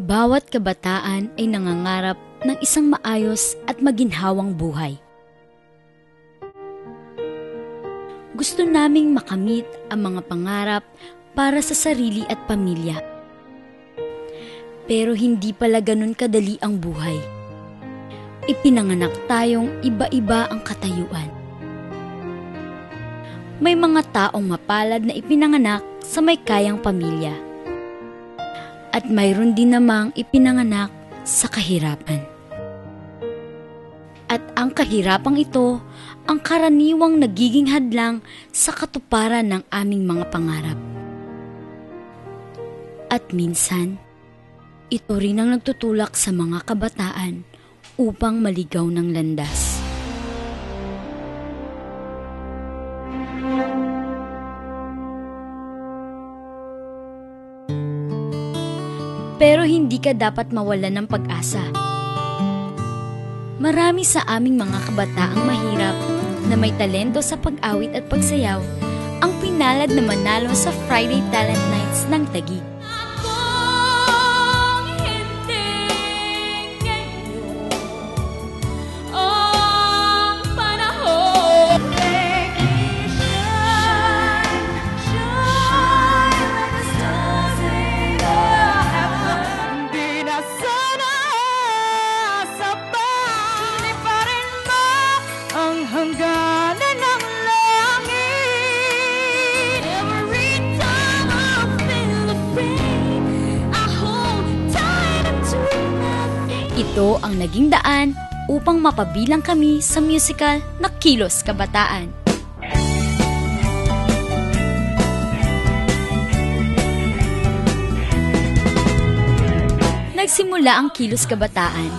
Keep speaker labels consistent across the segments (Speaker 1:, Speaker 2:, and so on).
Speaker 1: Bawat kabataan ay nangangarap ng isang maayos at maginhawang buhay. Gusto naming makamit ang mga pangarap para sa sarili at pamilya. Pero hindi pala ganun kadali ang buhay. Ipinanganak tayong iba-iba ang katayuan. May mga taong mapalad na ipinanganak sa may kayang pamilya. At mayroon din namang ipinanganak sa kahirapan. At ang kahirapang ito ang karaniwang nagiging hadlang sa katuparan ng aming mga pangarap. At minsan, ito rin ang nagtutulak sa mga kabataan upang maligaw ng landas. Pero hindi ka dapat mawalan ng pag-asa. Marami sa aming mga kabataang mahirap na may talento sa pag-awit at pagsayaw ang pinalad na manalo sa Friday Talent Nights ng Taguig. Ito ang naging daan upang mapabilang kami sa musical na Kilos Kabataan. Nagsimula ang Kilos Kabataan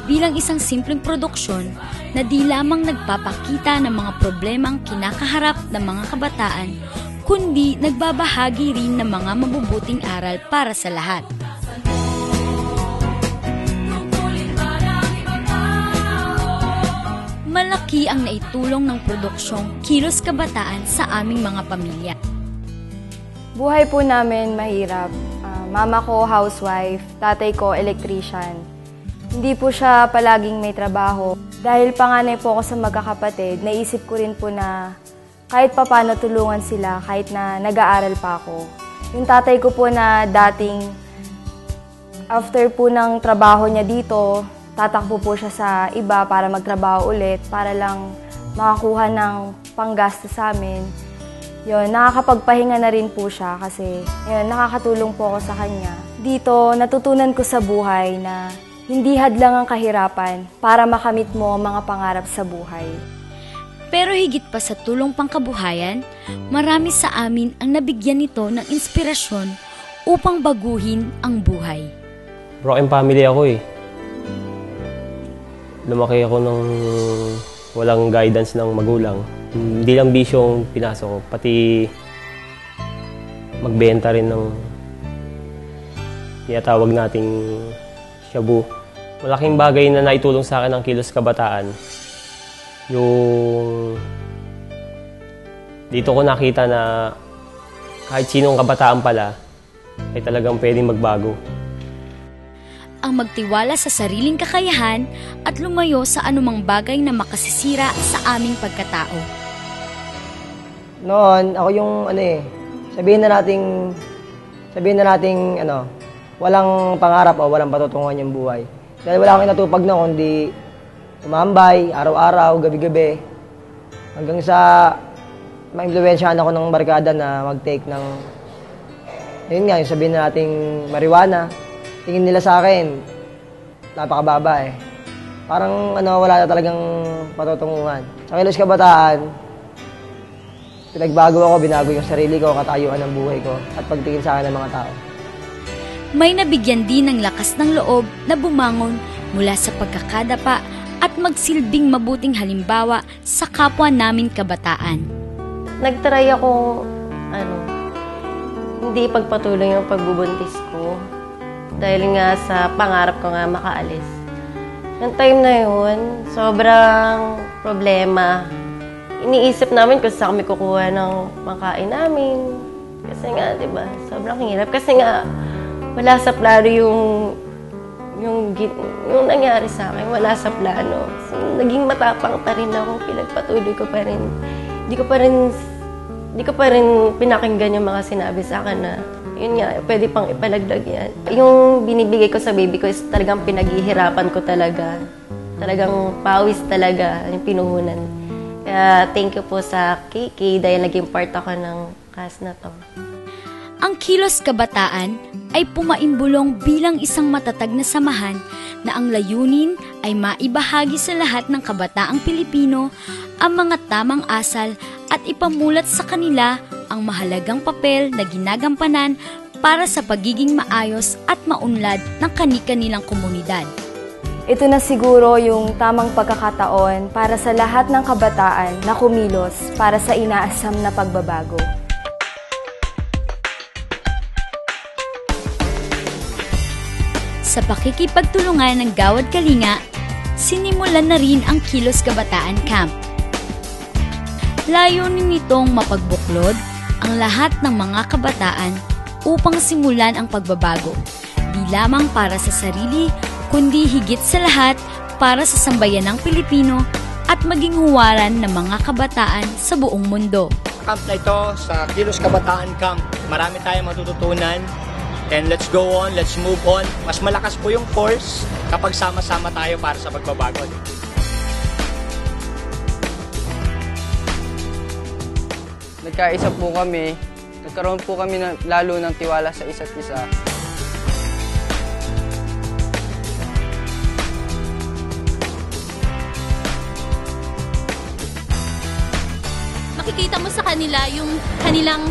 Speaker 1: bilang isang simpleng produksyon na di lamang nagpapakita ng mga problemang kinakaharap ng mga kabataan, kundi nagbabahagi rin ng mga mabubuting aral para sa lahat. Malaki ang naitulong ng produksyong Kilos Kabataan sa aming mga pamilya.
Speaker 2: Buhay po namin mahirap. Mama ko housewife, tatay ko electrician. Hindi po siya palaging may trabaho. Dahil panganay po ako sa magkakapatid, naisip ko rin po na kahit papano tulungan sila kahit na nag-aaral pa ako. Yung tatay ko po na dating after po ng trabaho niya dito, tatakbo po siya sa iba para magtrabaho ulit para lang makakuha ng panggastos sa amin. Yun, nakakapagpahinga na rin po siya kasi yun, nakakatulong po ako sa kanya. Dito, natutunan ko sa buhay na hindi hadlang ang kahirapan para makamit mo ang mga pangarap sa buhay.
Speaker 1: Pero higit pa sa tulong pangkabuhayan, marami sa amin ang nabigyan nito ng inspirasyon upang baguhin ang buhay.
Speaker 3: Broken family ako eh. Lumaki ako nung walang guidance ng magulang. Hindi lang bisyong pinasok ko, pati magbenta rin ng tinatawag nating shabu. Malaking bagay na naitulong sa akin ng Kilos Kabataan. Yung dito ko nakita na kahit sinong kabataan pala ay talagang pwedeng magbago.
Speaker 1: Ang magtiwala sa sariling kakayahan at lumayo sa anumang bagay na makasisira sa aming pagkatao.
Speaker 4: Noon, ako yung sabihin na nating walang pangarap o walang patutunguhan yung buhay. Dahil wala akong inatupag na kundi umambay, araw-araw, gabi-gabi. Hanggang sa ma-impluwensyahan ako ng barkada na mag-take ng, yun nga, yung sabihin na nating marijuana. Tingin nila sa akin, napakababa eh. Parang wala na talagang patutunguhan. Sa Kilos Kabataan, pinagbago ako, binago yung sarili ko, katayuan ng buhay ko, at pagtingin sa akin ng mga tao.
Speaker 1: May nabigyan din ng lakas ng loob na bumangon mula sa pagkakadapa at magsilbing mabuting halimbawa sa kapwa namin kabataan.
Speaker 5: Nagtry akong hindi pagpatuloy yung pagbubuntis ko. Dahil nga sa pangarap ko nga makaalis. Yung time na yun, sobrang problema. Iniisip namin kung saan kami kukuha ng pangkain namin. Kasi nga, di ba, sobrang hirap. Kasi nga, wala sa plano yung yung nangyari sa akin, wala sa plano. So, naging matapang pa rin ako, pinagpatuloy ko pa rin. Di ko pa rin pinakinggan yung mga sinabi sa akin na, yun nga, pwede pang ipalagdag yan. Yung binibigay ko sa baby ko is talagang pinaghihirapan ko talaga. Talagang pawis talaga yung pinuhunan. Kaya thank you po sa KK dahil naging part ako ng cast na to.
Speaker 1: Ang Kilos Kabataan ay pumaimbulong bilang isang matatag na samahan na ang layunin ay maibahagi sa lahat ng kabataang Pilipino ang mga tamang asal at ipamulat sa kanila ang mahalagang papel na ginagampanan para sa pagiging maayos at maunlad ng kani-kanilang komunidad.
Speaker 2: Ito na siguro yung tamang pagkakataon para sa lahat ng kabataan na kumilos para sa inaasam na pagbabago.
Speaker 1: Sa pakikipagtulungan ng Gawad Kalinga, sinimulan na rin ang Kilos Kabataan Camp. Layunin nitong mapagbuklod ang lahat ng mga kabataan upang simulan ang pagbabago, di lamang para sa sarili, kundi higit sa lahat para sa sambayanang Pilipino at maging huwaran ng mga kabataan sa buong mundo.
Speaker 6: Camp na ito, sa Kilos Kabataan Camp, marami tayong matututunan. And let's go on, let's move on. Mas malakas po yung force kapag sama-sama tayo para sa pagbabago.
Speaker 7: Nagkaisa po kami, nagkaroon po kami lalo ng tiwala sa isa't isa.
Speaker 8: Makikita mo sa kanila yung kanilang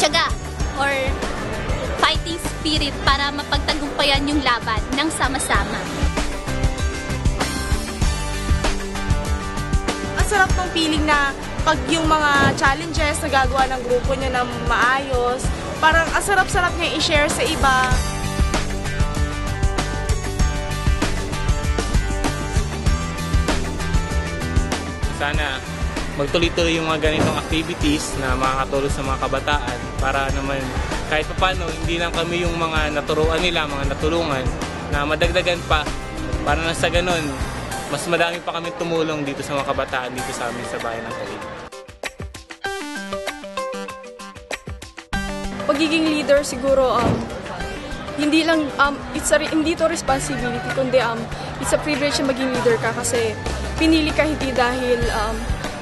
Speaker 8: tiyaga or fighting spirit para mapagtagumpayan yung laban ng sama-sama.
Speaker 9: Ang sarap ng feeling na pag yung mga challenges na gagawa ng grupo niya na maayos, parang ang sarap-sarap niya i-share sa iba.
Speaker 10: Sana magtuloy-tuloy yung mga ganitong activities na makakatulong sa mga kabataan para naman kahit paano hindi lang kami yung mga naturuan nila, mga natulungan na madagdagan pa para na sa ganun mas madami pa kami tumulong dito sa mga kabataan dito sa amin sa bayan ng Kalinga.
Speaker 9: Pagiging leader siguro hindi lang hindi to responsibility kundi it's a privilege na maging leader ka kasi pinili ka hindi dahil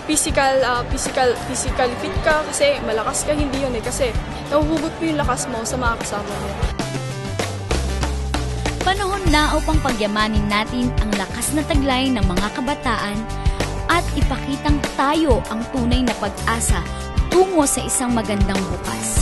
Speaker 9: physically fit ka kasi malakas ka, hindi yun kasi nahuhugot mo yung lakas mo sa mga kasama mo.
Speaker 1: Panahon na upang pagyamanin natin ang lakas na taglay ng mga kabataan at ipakitang tayo ang tunay na pag-asa tungo sa isang magandang bukas.